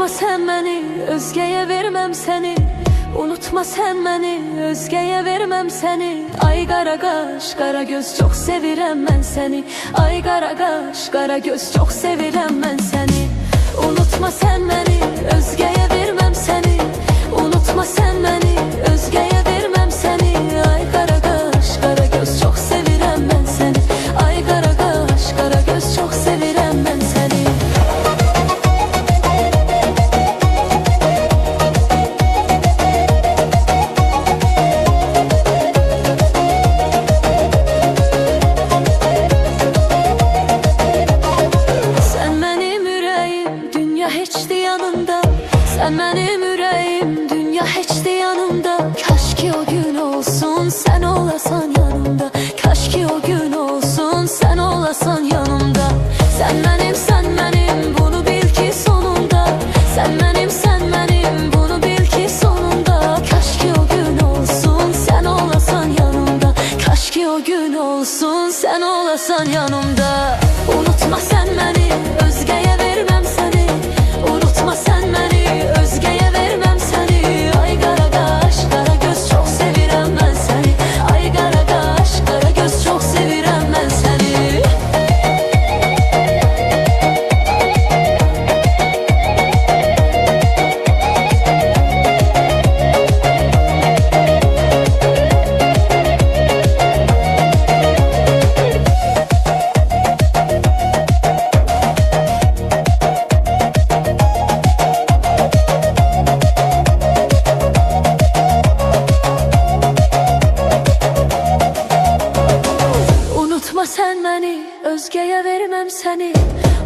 Unutma sen beni, özgeye vermem seni. Unutma sen beni, özgeye vermem seni. Ay qara qaş, qara göz, çok sevirəm mən səni. Ay qara qaş, qara göz, çok sevirəm mən səni. Unutma sen beni, özgeye vermem seni. Unutma sen beni, özgeye vermem seni. Ay qara qaş, qara göz, çok sevirəm mən səni. Ay qara qaş, qara göz, çok sevirəm mən səni. Sen benim yüreğim, dünya hiçti yanımda. Kaş ki o gün olsun, sen olasan yanımda. Kaş ki o gün olsun, sen olasan yanımda. Sen benim, bunu bil ki sonunda. Sen benim, bunu bil ki sonunda. Kaş ki o gün olsun, sen olasan yanımda. Kaş ki o gün olsun, sen olasan yanımda. Unutma sen beni, özgeye vermem seni. Unutma sen beni, özgeye vermem seni. Ay qara qaş, qara göz, çok sevirəm mən səni. Ay qara qaş, qara göz, çok sevirəm mən səni. Unutma sen beni, özgeye vermem seni.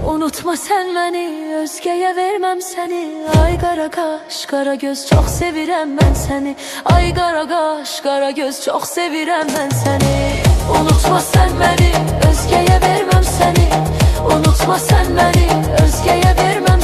Unutma sen beni, özgeye vermem seni. Ay qara qaş, qara göz, çok sevirəm mən səni. Ay qara qaş, qara göz, çok sevirəm mən səni. Unutma sen beni, özgeye vermem seni. Unutma sen beni, özgeye vermem